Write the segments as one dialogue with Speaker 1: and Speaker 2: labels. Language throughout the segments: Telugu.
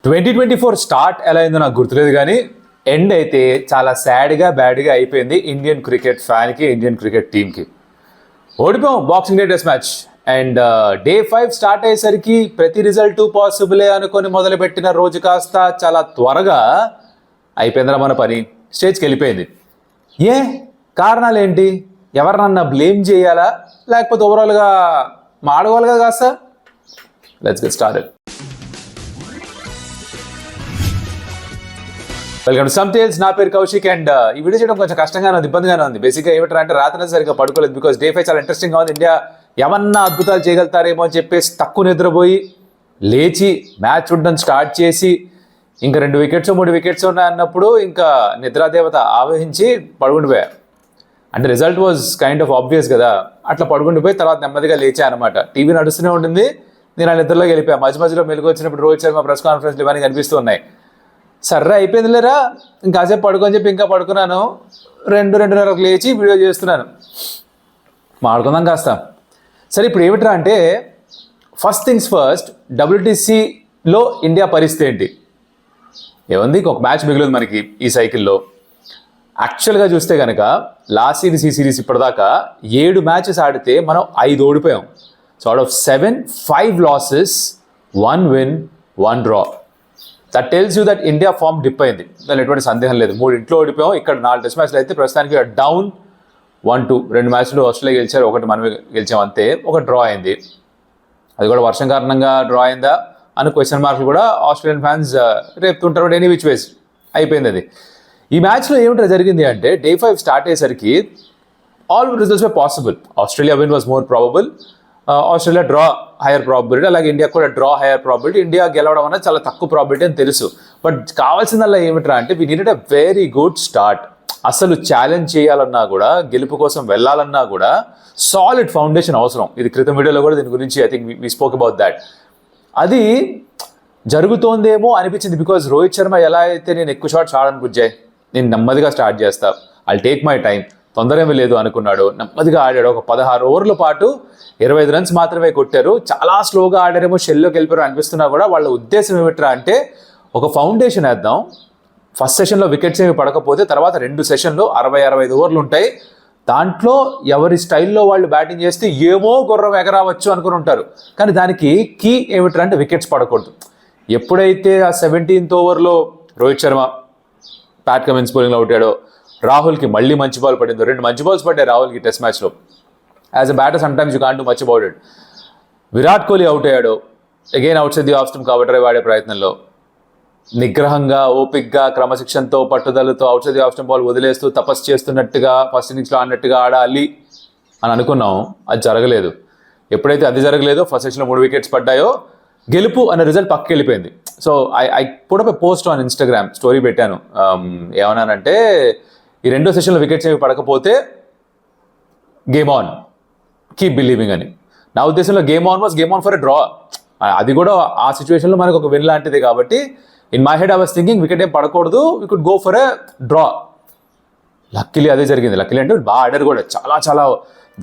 Speaker 1: 2024 స్టార్ట్ ఎలా అయిందో నాకు గుర్తులేదు కానీ ఎండ్ అయితే చాలా సాడ్గా బ్యాడ్గా అయిపోయింది ఇండియన్ క్రికెట్ ఫ్యాన్కి ఇండియన్ క్రికెట్ టీంకి. ఓడిపోయాం boxing day test match and day 5 start అయ్యేసరికి ప్రతి రిజల్ట్ పాసిబులే అనుకొని మొదలుపెట్టిన రోజు కాస్త చాలా త్వరగా అయిపోయిందిరా మన పని, స్టేజ్కి వెళ్ళిపోయింది. కారణాలు ఏంటి? ఎవరినన్నా బ్లేమ్ చేయాలా లేకపోతే ఓవరాల్గా మాడగోలుగా కాస్త? Let's get started. Welcome to some tales. నా పేరు కౌశిక్ అండ్ ఈ వీడియో చేయడం కొంచెం కష్టంగానే ఉంది, ఇబ్బందిగానే ఉంది. బేసిక్గా ఏమిటంటే అంటే రాత్రి సరిగ్గా పడుకోలేదు బికాస్ డే 5 చాలా ఇంట్రెస్టింగ్గా ఉంది. ఇండియా ఏమన్నా అద్భుతాలు చేయగలుగుతారేమో అని చెప్పేసి తక్కువ నిద్రపోయి లేచి మ్యాచ్ చూడడం స్టార్ట్ చేసి ఇంకా 2 వికెట్స్ 3 వికెట్స్ ఉన్నాయి అన్నప్పుడు ఇంకా నిద్రాదేవత ఆవహించి పడుకుండిపోయా. అంటే result was kind of obvious కదా, అట్లా పడుకుండిపోయి తర్వాత నెమ్మదిగా లేచా అనమాట. టీవీ నడుస్తూనే ఉంటుంది, నేను ఆ నిద్రలోకి వెళ్ళిపోయా. మధ్య మధ్యలో మెలుగు వచ్చినప్పుడు రోహిత్ శర్మ ప్రెస్ కాన్ఫరెన్స్లు ఇవన్నీ కనిపిస్తూ ఉన్నాయి. సర్రా అయిపోయింది లేరా ఇంకాసేపు పడుకొని చెప్పి ఇంకా పడుకున్నాను. 2:30 లేచి వీడియో చేస్తున్నాను. మాడుకుందాం కాస్త. సరే, ఇప్పుడు ఏమిట్రా అంటే ఫస్ట్ థింగ్స్ ఫస్ట్, WTCలో ఇండియా పరిస్థితి ఏంటి? ఏముంది, ఒక మ్యాచ్ మిగిలింది మనకి ఈ సైకిల్లో. యాక్చువల్గా చూస్తే కనుక లాస్ట్ సిరీస్ ఈ సిరీస్ ఇప్పటిదాకా 7 మ్యాచెస్ ఆడితే మనం 5 ఓడిపోయాం. So out of 7, 5 losses, 1 win, 1 draw. That tells you that India form dip అయింది, దాని ఎటువంటి సందేహం లేదు. 3 ఇంట్లో ఓడిపోయాం. ఇక్కడ 4 టెస్ట్ మ్యాచ్లు అయితే ప్రస్తుతానికి డౌన్ 1-2. 2 మ్యాచ్లు ఆస్ట్రేలియా గెలిచారు, 1 మనమే గెలిచాం అంతే. ఒక డ్రా అయింది, అది కూడా వర్షం కారణంగా డ్రా అయిందా అని క్వశ్చన్ మార్కులు కూడా ఆస్ట్రేలియన్ ఫ్యాన్స్ రేపుతుంటారు. ఎనీ విచ్ వేస్ అయిపోయింది అది. ఈ మ్యాచ్లో ఏమిటో జరిగింది అంటే డే 5 స్టార్ట్ అయ్యేసరికి all results were possible. Australia win was more probable, Australia draw higher probability, అలాగే ఇండియా కూడా డ్రా హైయర్ ప్రాబిలిటీ. ఇండియా గెలవడం అనేది చాలా తక్కువ ప్రాబిలిటీ అని తెలుసు. బట్ కావాల్సిందల్లా ఏమిట్రా అంటే we needed a very good start. అసలు ఛాలెంజ్ చేయాలన్నా కూడా, గెలుపు కోసం వెళ్ళాలన్నా కూడా సాలిడ్ ఫౌండేషన్ అవసరం. ఇది క్రితం వీడియోలో కూడా దీని గురించి I think we spoke about that. అది జరుగుతోందేమో అనిపించింది బికాజ్ రోహిత్ శర్మ ఎలా అయితే నేను ఎక్కువ షాట్స్ ఆడను బుజ్జాయ్, నేను నెమ్మదిగా స్టార్ట్ చేస్తా, ఐల్ టేక్ మై టైం, తొందర ఏమీ లేదు అనుకున్నాడు. నెమ్మదిగా ఆడాడు. ఒక 16 ఓవర్ల పాటు 25 రన్స్ మాత్రమే కొట్టారు. చాలా స్లోగా ఆడారేమో, షెల్లోకి వెళ్ళిపోయారు అనిపిస్తున్నా కూడా వాళ్ళ ఉద్దేశం ఏమిట్రా అంటే ఒక ఫౌండేషన్ వేద్దాం. ఫస్ట్ సెషన్లో వికెట్స్ ఏమి పడకపోతే తర్వాత 2 సెషన్లో 60-65 ఓవర్లు ఉంటాయి. దాంట్లో ఎవరి స్టైల్లో వాళ్ళు బ్యాటింగ్ చేస్తే ఏమో గుర్రం ఎగరావచ్చు అనుకుని ఉంటారు. కానీ దానికి కీ ఏమిట్రా అంటే వికెట్స్ పడకూడదు. ఎప్పుడైతే ఆ 17th ఓవర్లో రోహిత్ శర్మ ప్యాట్ కమిన్స్ బౌలింగ్లో అవుతాడో, రాహుల్కి మళ్ళీ మంచి బాల్ పడిందో, 2 మంచి బాల్స్ పడ్డాయి రాహుల్కి టెస్ట్ మ్యాచ్లో. As a batter sometimes you can't do much about it. Virat Kohli out అయ్యాడు, again outside the off stump cover వాడే ప్రయత్నంలో నిగ్రహంగా, ఓపిక్గా, క్రమశిక్షణతో, పట్టుదలతో outside the off stump ball వదిలేస్తూ తపస్సు చేస్తున్నట్టుగా ఫస్ట్ ఇన్నింగ్స్లో ఆడినట్టుగా ఆడాలి అని అనుకున్నాం. అది జరగలేదు. ఎప్పుడైతే అది జరగలేదో, ఫస్ట్ సెషన్లో 3 వికెట్స్ పడ్డాయో, గెలుపు అనే రిజల్ట్ పక్కకి వెళ్ళిపోయింది. So I put up a post on Instagram, story పెట్టాను. ఏమన్నానంటే ఈ 2వ సెషన్లో వికెట్స్ ఏమి పడకపోతే గేమ్ ఆన్, కీప్ బిలీవింగ్ అని. నా ఉద్దేశంలో game on was game on for a draw. అది కూడా ఆ సిచ్యువేషన్లో మనకు ఒక విన్ లాంటిది కాబట్టి in my head I was thinking wicket ఏం పడకూడదు, we could go for a draw. Luckily అదే జరిగింది. లక్కీలీ అంటే బాగా ఆడారు కూడా, చాలా చాలా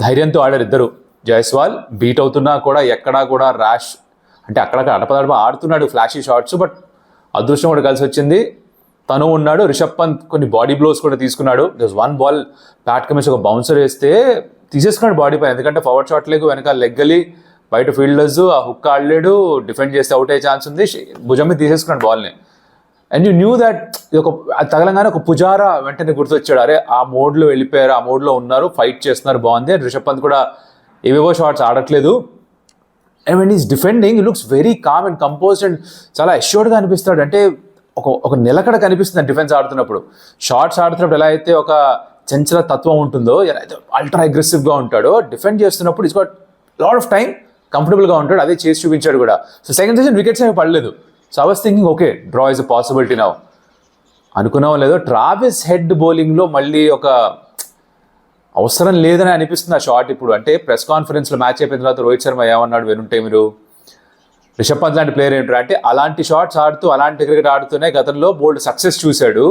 Speaker 1: ధైర్యంతో ఆడారు ఇద్దరు. జైస్వాల్ బీట్ అవుతున్నా కూడా ఎక్కడా కూడా ర్యాష్ అంటే అక్కడక్కడ అడపదడప ఆడుతున్నాడు ఫ్లాషీ షాట్స్, బట్ అదృష్టం కూడా కలిసి వచ్చింది. తను ఉన్నాడు. రిషబ్ పంత్ కొన్ని బాడీ బ్లోస్ కూడా తీసుకున్నాడు. There was 1 ball Pat Cummins ఒక బౌన్సర్ వేస్తే తీసేసుకున్నాడు బాడీ పై, ఎందుకంటే ఫార్వర్డ్ షాట్ లేకు వెనకాల లెగ్గలి బయట ఫీల్డర్స్, ఆ హుక్ ఆడలేడు, డిఫెండ్ చేస్తే అవుట్ అయ్యే ఛాన్స్ ఉంది. భుజం మీద తీసేసుకున్నాడు బాల్ని. అండ్ యూ న్యూ దట్ ఇది ఒక తగలంగానే ఒక పుజారా వెంటనే గుర్తొచ్చాడు. అరే ఆ మోడ్లో వెళ్ళిపోయారు, ఆ మోడ్లో ఉన్నారు, ఫైట్ చేస్తున్నారు, బాగుంది. అండ్ రిషబ్ పంత్ కూడా ఏవేవో షాట్స్ ఆడట్లేదు. And when he's defending, he looks very calm and composed and చాలా అష్యూర్డ్గా అనిపిస్తాడు. అంటే ఒక నిలకడ కనిపిస్తుంది డిఫెన్స్ ఆడుతున్నప్పుడు. షార్ట్స్ ఆడుతున్నప్పుడు ఎలా అయితే ఒక చంచల తత్వం ఉంటుందో, ఎలా అయితే అల్ట్రా అగ్రెసివ్గా ఉంటాడో, డిఫెండ్ చేస్తున్నప్పుడు it's got lot of time, కంఫర్టబుల్గా ఉంటాడు. అదే చేసి చూపించాడు కూడా. సో సెకండ్ సెషన్ వికెట్స్ ఏమి పడలేదు. So I was thinking okay, draw is a possibility now అనుకున్నావో లేదో. ట్రావిస్ హెడ్ బౌలింగ్లో మళ్ళీ ఒక అవసరం లేదని అనిపిస్తుంది ఆ షాట్ ఇప్పుడు. అంటే ప్రెస్ కాన్ఫరెన్స్లో మ్యాచ్ అయిపోయిన తర్వాత రోహిత్ శర్మ ఏమన్నాడు వినుంటే మీరు, రిషబ్ పంత్ లాంటి ప్లేయర్ ఏంటారు అంటే అలాంటి షాట్స్ ఆడుతూ అలాంటి క్రికెట్ ఆడుతూనే గతంలో బోల్డ్ సక్సెస్ చూశాడు,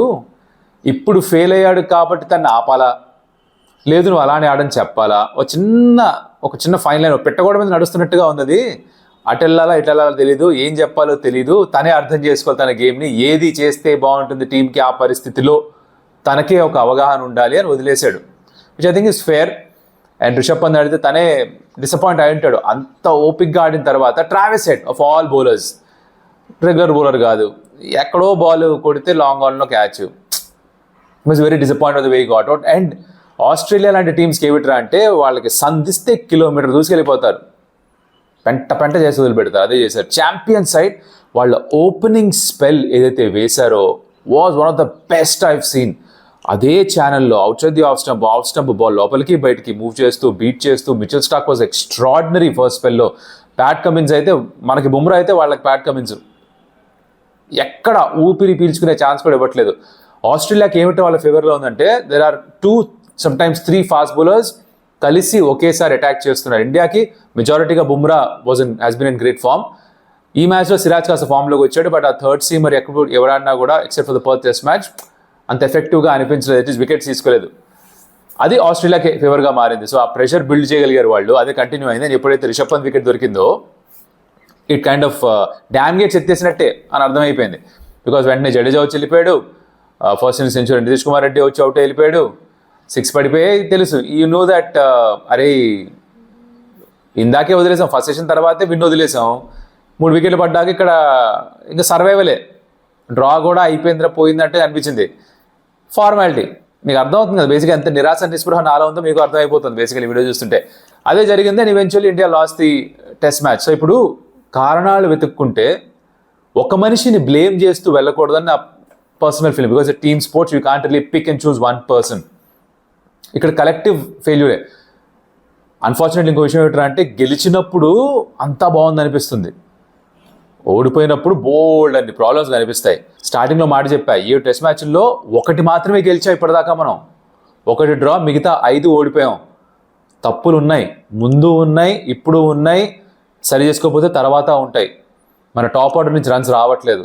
Speaker 1: ఇప్పుడు ఫెయిల్ అయ్యాడు కాబట్టి తను ఆపాలా, లేదు నువ్వు అలానే ఆడని చెప్పాలా, ఒక చిన్న ఫైన్ లైన్ పెట్టకూడదు మీద నడుస్తున్నట్టుగా ఉంది. అటు వెళ్ళాలా ఇటు వెళ్ళాలో తెలీదు, ఏం చెప్పాలో తెలీదు, తనే అర్థం చేసుకోవాలి తన గేమ్ని, ఏది చేస్తే బాగుంటుంది టీంకి ఆ పరిస్థితిలో తనకే ఒక అవగాహన ఉండాలి అని వదిలేశాడు, which I think is fair. And Rishabh Pant అడిగితే తనే డిసప్పాయింట్ అయి ఉంటాడు అంత ఓపిక్గా ఆడిన తర్వాత. Travis Head of all bowlers, regular bowler కాదు, ఎక్కడో బాల్ కొడితే లాంగ్ ఆన్లో catch, was very disappoint of the way got out. And Australia లాంటి టీమ్స్కి ఏమిట్రా అంటే వాళ్ళకి సంధిస్తే కిలోమీటర్ దూసుకెళ్ళిపోతారు, పెంట చేసి వదిలిపెడతారు. అదే చేశారు ఛాంపియన్ సైడ్. వాళ్ళ ఓపెనింగ్ స్పెల్ ఏదైతే వేశారో was one of the best I've seen. అదే ఛానల్లో outside the off stump ball లోపలికి బయటికి మూవ్ చేస్తూ బీట్ చేస్తూ Mitchell Starc was extraordinary first స్పెల్లో. ప్యాట్ కమిన్స్ అయితే మనకి బుమ్రా అయితే వాళ్ళకి ప్యాట్ కమిన్స్ ఎక్కడ ఊపిరి పీల్చుకునే ఛాన్స్ కూడా ఇవ్వట్లేదు. ఆస్ట్రేలియాకి ఏమిటో వాళ్ళ ఫేవర్లో ఉందంటే there are 2 sometimes 3 fast bowlers కలిసి ఒకేసారి అటాక్ చేస్తున్నారు. ఇండియాకి మెజారిటీగా Bumrah has been in great form. ఈ మ్యాచ్లో సిరాజ్ కాస్త ఫామ్లోకి వచ్చాడు, బట్ ఆ థర్డ్ సీమర్ ఎవరన్నా కూడా except for the Perth test match అంత ఎఫెక్టివ్గా అనిపించలేదు, అట్లీస్ట్ వికెట్స్ తీసుకోలేదు. అది ఆస్ట్రేలియాకి ఫేవర్గా మారింది. సో ఆ ప్రెషర్ బిల్డ్ చేయగలిగారు వాళ్ళు, అదే కంటిన్యూ అయింది. ఎప్పుడైతే రిషబ్ పంత్ వికెట్ దొరికిందో it kind of dam gates ఎత్తేసినట్టే అని అర్థమైపోయింది. బికాజ్ వెంటనే జడేజా వచ్చి వెళ్ళిపోయాడు, first innings century Nitish Kumar Reddy వచ్చి అవుట్ వెళ్ళిపోయాడు, 6 పడిపోయాయి. తెలుసు యూ నో దట్ అరే ఇందాకే వదిలేసాం, ఫస్ట్ సెషన్ తర్వాతే విన్ వదిలేసాం, 3 వికెట్లు పడ్డాక ఇక్కడ ఇంకా సర్వైవలే, డ్రా కూడా అయిపోయిందిరా పోయిందంటే అనిపించింది. ఫార్మాలిటీ మీకు అర్థమవుతుంది కదా బేసిక్గా, ఎంత నిరాశ నిస్పృహ నాలో ఉందో మీకు అర్థమైపోతుంది బేసికలీ వీడియో చూస్తుంటే. అదే జరిగింది and eventually India lost the test match. So ఇప్పుడు కారణాలు వెతుక్కుంటే ఒక మనిషిని బ్లేమ్ చేస్తూ వెళ్ళకూడదని నా personal feeling. Because team sports you can't really pick and choose one person. ఇక్కడ కలెక్టివ్ ఫెయిల్యూరే. అన్ఫార్చునేట్లీ ఇంకో విషయం ఏంటంటే గెలిచినప్పుడు అంతా బాగుంది అనిపిస్తుంది, ఓడిపోయినప్పుడు బోల్డ్ అన్ని ప్రాబ్లమ్స్ కనిపిస్తాయి. స్టార్టింగ్లో మాట చెప్పా, ఈ టెస్ట్ మ్యాచ్ల్లో 1 మాత్రమే గెలిచాం ఇప్పటిదాకా మనం, 1 డ్రా, మిగతా 5 ఓడిపోయాం. తప్పులు ఉన్నాయి, ముందు ఉన్నాయి, ఇప్పుడు ఉన్నాయి, సరి చేసుకోకపోతే తర్వాత ఉంటాయి. మన టాప్ ఆర్డర్ నుంచి రన్స్ రావట్లేదు,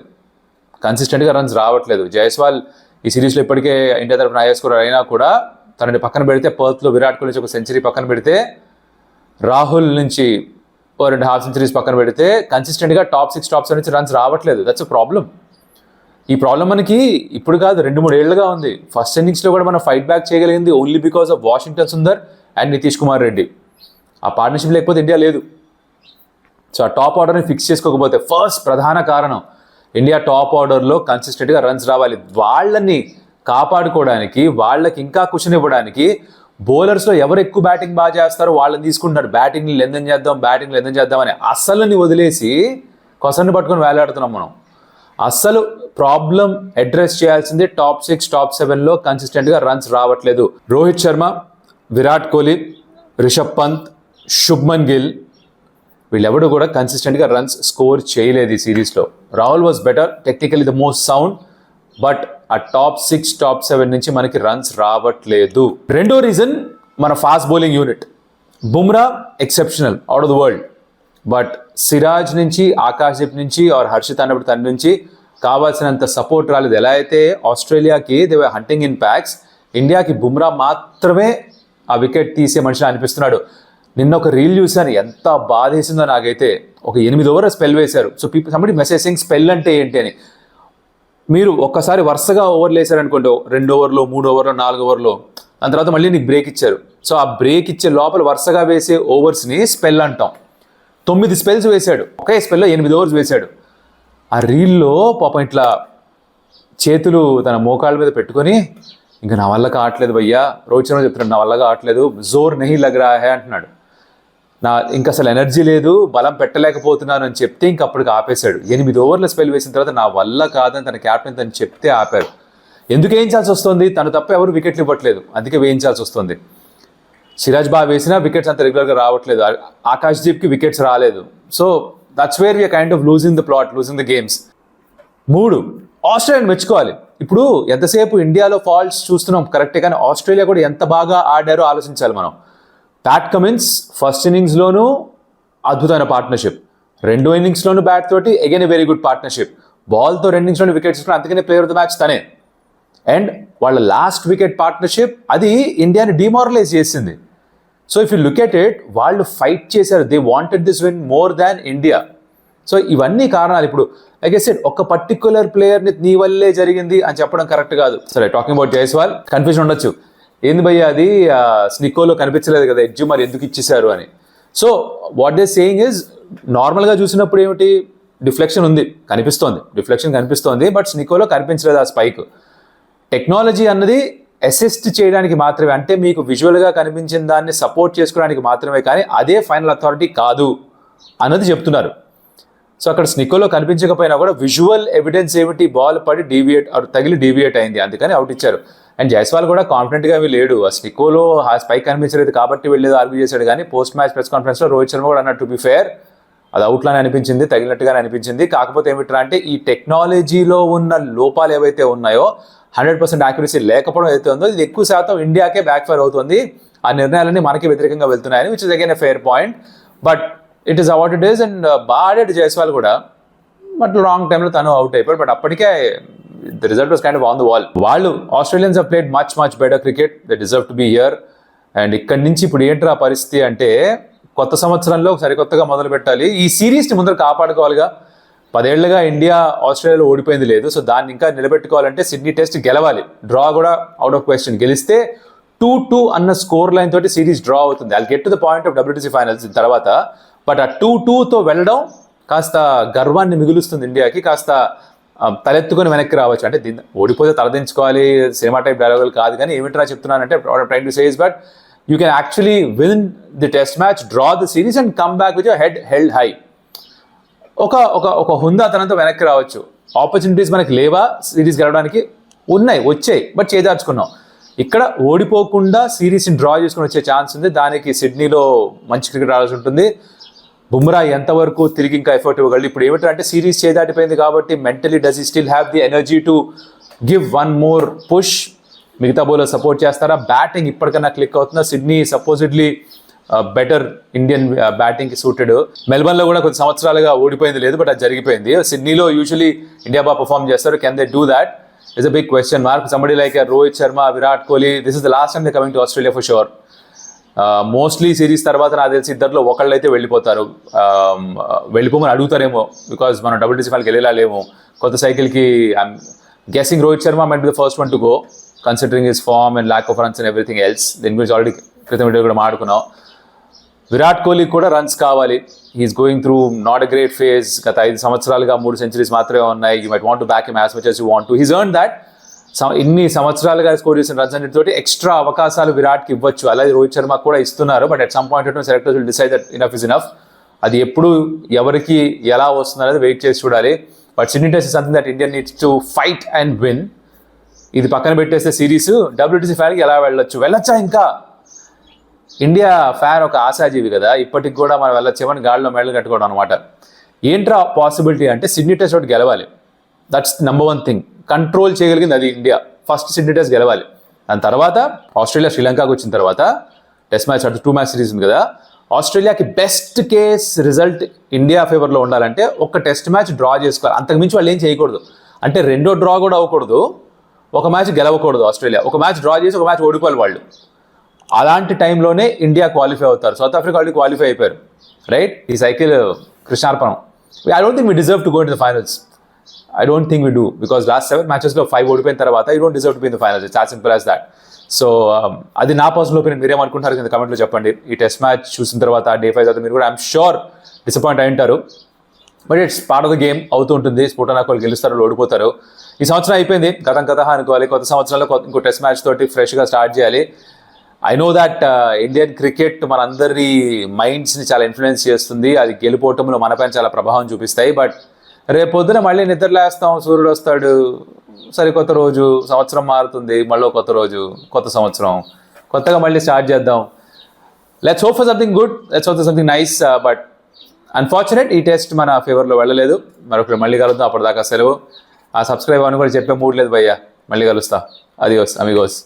Speaker 1: కన్సిస్టెంట్గా రన్స్ రావట్లేదు. జైస్వాల్ ఈ సిరీస్లో ఇప్పటికే ఇండియా తరఫున హై స్కోరర్ అయినా కూడా తనని పక్కన పెడితే, పర్త్లో విరాట్ కోహ్లీ నుంచి ఒక సెంచరీ పక్కన పెడితే, రాహుల్ నుంచి 2 హాఫ్ సెంచరీస్ పక్కన పెడితే కన్సిస్టెంట్గా టాప్ 6 టాప్ 7 నుంచి రన్స్ రావట్లేదు. That's a problem. ఈ ప్రాబ్లం మనకి ఇప్పుడు కాదు 2-3 ఏళ్లుగా ఉంది. ఫస్ట్ ఇన్నింగ్స్లో కూడా మనం ఫైట్ బ్యాక్ చేయగలిగింది only because of Washington Sundar and Nitish Kumar Reddy. ఆ పార్ట్నర్షిప్ లేకపోతే ఇండియా లేదు. సో ఆ టాప్ ఆర్డర్ని ఫిక్స్ చేసుకోకపోతే ఫస్ట్ ప్రధాన కారణం ఇండియా టాప్ ఆర్డర్లో కన్సిస్టెంట్గా రన్స్ రావాలి. వాళ్ళని కాపాడుకోవడానికి, వాళ్ళకి ఇంకా కుషన్ ఇవ్వడానికి బౌలర్స్లో ఎవరు ఎక్కువ బ్యాటింగ్ బాగా చేస్తారో వాళ్ళని తీసుకుంటున్నారు. బ్యాటింగ్ని లెందన్ చేద్దాం అని అస్సలని వదిలేసి కొసన్ని పట్టుకొని వేలాడుతున్నాం మనం. అస్సలు ప్రాబ్లం అడ్రస్ చేయాల్సింది టాప్ 6 టాప్ 7లో కన్సిస్టెంట్గా రన్స్ రావట్లేదు. రోహిత్ శర్మ, విరాట్ కోహ్లీ, రిషబ్ పంత్, శుభ్మన్ గిల్ వీళ్ళెవడు కూడా కన్సిస్టెంట్గా రన్స్ స్కోర్ చేయలేదు ఈ సిరీస్లో. Rahul was better, technically the most sound, but ఆ టాప్ 6 టాప్ 7 నుంచి మనకి రన్స్ రావట్లేదు. రెండో రీజన్ మన fast bowling unit. Bumrah exceptional, out of the world, but Siraj నుంచి, ఆకాశ్దీప్ నుంచి ఆర్ హర్షిత్ అన్నప్పుడు తన నుంచి కావాల్సినంత సపోర్ట్ రాలేదు. ఎలా అయితే ఆస్ట్రేలియాకి they were hunting in packs, ఇండియాకి బుమ్రా మాత్రమే ఆ వికెట్ తీసే మనిషి అనిపిస్తున్నాడు. నిన్న ఒక రీల్ చూశాను, ఎంత బాధేసిందో నాకైతే. ఒక 8 ఓవర్ల స్పెల్ వేశారు. So people somebody messaging spell అంటే ఏంటి అని. మీరు ఒక్కసారి వరుసగా ఓవర్లు వేశారనుకోండి, 2 ఓవర్లో 3 ఓవర్లో 4 ఓవర్లో, దాని తర్వాత మళ్ళీ నీకు బ్రేక్ ఇచ్చారు. సో ఆ బ్రేక్ ఇచ్చే లోపల వరుసగా వేసే ఓవర్స్ని స్పెల్ అంటాం. 9 స్పెల్స్ వేశాడు, ఒకే స్పెల్లో 8 ఓవర్స్ వేశాడు. ఆ రీల్లో పాపం ఇట్లా చేతులు తన మోకాళ్ళ మీద పెట్టుకొని ఇంకా నా వల్ల కావట్లేదు భయ్యా, రోహిత్ శర్మ చెప్తున్నాడు నా వల్ల కావట్లేదు, జోర్ నహీ లగ్ రా హై అంటున్నాడు. ఇంకా అసలు ఎనర్జీ లేదు, బలం పెట్టలేకపోతున్నాను అని చెప్తే ఇంక అప్పటికి ఆపేశాడు. 8 ఓవర్ల స్పెల్ వేసిన తర్వాత నా వల్ల కాదని తన క్యాప్టెన్ తను చెప్తే ఆపారు. ఎందుకు వేయించాల్సి వస్తుంది? తను తప్ప ఎవరు వికెట్లు ఇవ్వట్లేదు, అందుకే వేయించాల్సి వస్తుంది. సిరాజ్ బాగా వేసినా వికెట్స్ అంత రెగ్యులర్గా రావట్లేదు, ఆకాశ్దీప్కి వికెట్స్ రాలేదు. So that's where we're kind of losing the plot, losing the games. 3, ఆస్ట్రేలియాని మెచ్చుకోవాలి. ఇప్పుడు ఎంతసేపు ఇండియాలో ఫాల్ట్స్ చూస్తున్నాం కరెక్టే, కానీ ఆస్ట్రేలియా కూడా ఎంత బాగా ఆడారో ఆలోచించాలి మనం. ప్యాట్ కమిన్స్ ఫస్ట్ ఇన్నింగ్స్లోనూ అద్భుతమైన పార్ట్నర్షిప్, 2వ ఇన్నింగ్స్లోనూ బ్యాట్ తోటి అగైన్ వెరీ గుడ్ పార్ట్నర్షిప్, బాల్తో 2 ఇన్నింగ్స్లోనూ వికెట్స్ ఇస్తున్నారు, అందుకనే ప్లేయర్ ఆఫ్ ద మ్యాచ్ తనే. అండ్ వాళ్ళ లాస్ట్ వికెట్ పార్ట్నర్షిప్ అది ఇండియాని డిమారలైజ్ చేసింది. So if you look at it, వాళ్ళు ఫైట్ చేశారు, they wanted this win more than India. So ఇవన్నీ కారణాలు. ఇప్పుడు లైక్ ఐ సెడ్ ఒక పర్టికులర్ ప్లేయర్ని నీ వల్లే జరిగింది అని చెప్పడం కరెక్ట్ కాదు. సరే, టాకింగ్ అబౌట్ జైస్వాల్, కన్ఫ్యూజన్ ఉండొచ్చు, ఏంది భయ్య అది స్నికోలో కనిపించలేదు కదా ఎడ్జ్, మరి ఎందుకు ఇచ్చేశారు అని. So what they saying is, నార్మల్గా చూసినప్పుడు ఏమిటి, డిఫ్లెక్షన్ ఉంది, డిఫ్లెక్షన్ కనిపిస్తోంది, బట్ స్నికోలో కనిపించలేదు ఆ స్పైక్. టెక్నాలజీ అన్నది అసిస్ట్ చేయడానికి మాత్రమే, అంటే మీకు విజువల్గా కనిపించిన దాన్ని సపోర్ట్ చేసుకోవడానికి మాత్రమే, కానీ అదే ఫైనల్ అథారిటీ కాదు అన్నది చెప్తున్నారు. సో అక్కడ స్నికోలో కనిపించకపోయినా కూడా విజువల్ ఎవిడెన్స్ ఏమిటి, బాల్ పడి తగిలి డీవియేట్ అయింది, అందుకని అవుట్ ఇచ్చారు. అండ్ జైస్వాల్ కూడా కాన్ఫిడెంట్గా లేడు, ఆ స్నికోలో ఆ స్పైక్ కనిపించలేదు కాబట్టి వెళ్ళేది ఆర్గ్యూ చేశాడు. కానీ పోస్ట్ మ్యాచ్ ప్రెస్ కాన్ఫరెన్స్లో రోహిత్ శర్మ కూడా అన్నట్టు, టు బి ఫేర్ అది అవుట్లానే అనిపించింది, తగిలినట్టుగానే అనిపించింది. కాకపోతే ఏమిట్రా అంటే ఈ టెక్నాలజీలో ఉన్న లోపాలు ఏవైతే ఉన్నాయో 100% యాక్యురసీ లేకపోవడం ఏదైతే ఉందో ఇది ఎక్కువ శాతం ఇండియాకే బ్యాక్ ఫైర్ అవుతుంది. ఆ నిర్ణయాలన్నీ మనకి వ్యతిరేకంగా వెళ్తున్నాయని, which is again a fair point. But it is what it is. And బాగా ఆడాడు జైస్వాల్ కూడా, బట్ రాంగ్ టైంలో తను అవుట్ అయిపోయాడు. బట్ అప్పటికే the result was kind of on the wall. వాళ్ళు Australians have played much better cricket, they deserve to be here. And ఇక్కడి నుంచి ఇప్పుడు ఏంట్రా పరిస్థితి అంటే, కొత్త సంవత్సరంలో సరికొత్తగా మొదలు పెట్టాలి, ఈ సిరీస్ని ముందర కాపాడుకోవాలిగా. 10 ఏళ్లుగా ఇండియా ఆస్ట్రేలియాలో ఓడిపోయింది లేదు, సో దాన్ని ఇంకా నిలబెట్టుకోవాలంటే సిడ్నీ టెస్ట్ గెలవాలి. డ్రా కూడా అవుట్ ఆఫ్ క్వశ్చన్, గెలిస్తే 2-2 అన్న స్కోర్ లైన్ తోటి సిరీస్ డ్రా అవుతుంది. I'll get to the point of WTC finals తర్వాత. బట్ ఆ 2-2తో వెళ్ళడం కాస్త గర్వాన్ని మిగులుస్తుంది ఇండియాకి, కాస్త తలెత్తుకొని వెనక్కి రావచ్చు. అంటే ఓడిపోతే తలదించుకోవాలి, సినిమా టైప్ డైలాగులు కాదు, కానీ ఏమిట్రా చెప్తున్నానంటే train to says but you can actually win the test match, draw the series and come back with your head held high. ఒక హుందాతనంతో వెనక్కి రావచ్చు. ఆపర్చునిటీస్ మనకి లేవా సిరీస్ గెలవడానికి? వచ్చాయి, బట్ చేదార్చుకున్నాం. ఇక్కడ ఓడిపోకుండా సిరీస్ని డ్రా చేసుకుని వచ్చే ఛాన్స్ ఉంది. దానికి సిడ్నీలో మంచి క్రికెట్ ఆడాల్సి ఉంటుంది. బుమ్రా ఎంతవరకు తిరిగి ఇంకా ఎఫర్ట్ ఇవ్వగలడు? ఇప్పుడు ఏమిటంటే సిరీస్ చేదాటిపోయింది కాబట్టి mentally does he still have the energy to give one more push? మిగతా బౌలర్ సపోర్ట్ చేస్తారా? బ్యాటింగ్ ఇప్పటికన్నా క్లిక్ అవుతుందా? సిడ్నీ సపోజిడ్లీ బెటర్ ఇండియన్ బ్యాటింగ్కి సూటెడ్. మెల్బర్న్లో కూడా కొన్ని సంవత్సరాలుగా ఓడిపోయింది లేదు, బట్ అది జరిగిపోయింది. సిడ్నీలో యూజువలీ ఇండియా బాగా పర్ఫామ్ చేస్తారు. Can they do that? Is a big question mark. Somebody like Rohit Sharma, Virat Kohli, this is the last time they coming to Australia for sure. Mostly series తర్వాత నాకు తెలిసి ఇద్దరిలో ఒకళ్ళు అయితే వెళ్ళిపోతారు. వెళ్ళిపోమని అడుగుతారేమో, బికాజ్ మనం WTC ఫైనల్కి వెళ్ళలేము. కొత్త సైకిల్కి I'm guessing Rohit Sharma might be the first one to go, considering his form and lack of runs and everything else. దీని గురించి ఆల్రెడీ క్రితం వీడియో కూడా మాట్లాడుకున్నాం. విరాట్ కోహ్లీ కూడా రన్స్ కావాలి. He's going through not a great phase. గత 5 సంవత్సరాలుగా 3 సెంచరీస్ మాత్రమే ఉన్నాయి. You might want to back him as much as you want to. He's earned that. ఇన్ని సంవత్సరాలుగా స్కోర్ చేసిన రన్స్ అన్నిటితోటి ఎక్స్ట్రా అవకాశాలు విరాట్కి ఇవ్వచ్చు. అలాగే రోహిత్ శర్మ కూడా ఇస్తున్నారు. But at some point selectors will decide that enough is enough. అది ఎప్పుడు ఎవరికి ఎలా వస్తుంది అనేది వెయిట్ చేసి చూడాలి. But Sydney test is something that India needs to fight and win. ఇది పక్కన పెట్టేస్తే సిరీస్ WTC ఫైనల్కి ఎలా వెళ్ళొచ్చా? ఇంకా ఇండియా ఫ్యాన్ ఒక ఆశాజీవి కదా, ఇప్పటికి కూడా మనం వెళ్ళొచ్చేమని గాడిలో మెడలు కట్టుకోవడం అనమాట. ఏంట్రా పాసిబిలిటీ అంటే సిడ్నీ టెస్ట్ ఒకటి గెలవాలి. That's number 1 thing. కంట్రోల్ చేయగలిగింది అది ఇండియా. ఫస్ట్ సిడ్నీ టెస్ట్ గెలవాలి. దాని తర్వాత ఆస్ట్రేలియా శ్రీలంకకు వచ్చిన తర్వాత టెస్ట్ మ్యాచ్ అంటే 2 మ్యాచ్ సిరీస్ ఉంది కదా, ఆస్ట్రేలియాకి బెస్ట్ కేస్ రిజల్ట్ ఇండియా ఫేవర్లో ఉండాలంటే ఒక టెస్ట్ మ్యాచ్ డ్రా చేసుకోవాలి. అంతకుమించి వాళ్ళు ఏం చేయకూడదు. అంటే రెండో డ్రా కూడా అవ్వకూడదు, ఒక మ్యాచ్ గెలవకూడదు ఆస్ట్రేలియా. ఒక మ్యాచ్ డ్రా చేసి ఒక మ్యాచ్ ఓడిపోవాలి వాళ్ళు. అలాంటి టైంలోనే ఇండియా క్వాలిఫై అవుతారు. సౌత్ ఆఫ్రికా వాళ్ళు క్వాలిఫై అయిపోయారు, రైట్? ఈ సైకిల్ కృష్ణార్పణం. I don't think we deserve to go in the finals. I don't think we do, because last 7 matchesలో 5 ఓడిపోయిన తర్వాత you don't deserve to be in the finals. It's as simple as that. So అది నా పర్సనల్ ఒపీనియన్. మీరేమనుకుంటారు కింద కమెంట్లో చెప్పండి. ఈ టెస్ట్ మ్యాచ్ చూసిన తర్వాత డే 5 తర్వాత మీరు కూడా ఐఎమ్ షూర్ డిసప్పాయింట్ అయి ఉంటారు. But it's part of the game. అవుతూ ఉంటుంది. స్ఫోటనాకు వాళ్ళు గెలుస్తారు, వాళ్ళు ఓడిపోతారు. ఈ సంవత్సరం అయిపోయింది, గతం కథ అనుకోవాలి. కొత్త సంవత్సరంలో ఇంకో టెస్ట్ మ్యాచ్ తోటి ఫ్రెష్గా స్టార్ట్ చేయాలి. I know that Indian cricket మనందరి మైండ్స్ని చాలా ఇన్ఫ్లుయెన్స్ చేస్తుంది. అది గెలుపోవటంలో మనపైన చాలా ప్రభావం చూపిస్తాయి. బట్ రేపొద్దున మళ్ళీ నిద్రలేస్తాం, సూర్యుడు వస్తాడు, సరికొత్త రోజు, సంవత్సరం మారుతుంది, మళ్ళీ కొత్త రోజు, కొత్త సంవత్సరం, కొత్తగా మళ్ళీ స్టార్ట్ చేద్దాం. Let's hope for something good, let's hope for something nice. But unfortunate ఈ టెస్ట్ మన ఫేవర్లో వెళ్ళలేదు. మరొకరు మళ్ళీ కలుద్దాం. అప్పటిదాకా సెలవు. ఆ సబ్స్క్రైబ్ అని కూడా చెప్పే మూడ్ లేదు భయ్యా. మళ్ళీ కలుస్తా. అదిగోస్ అమిగోస్.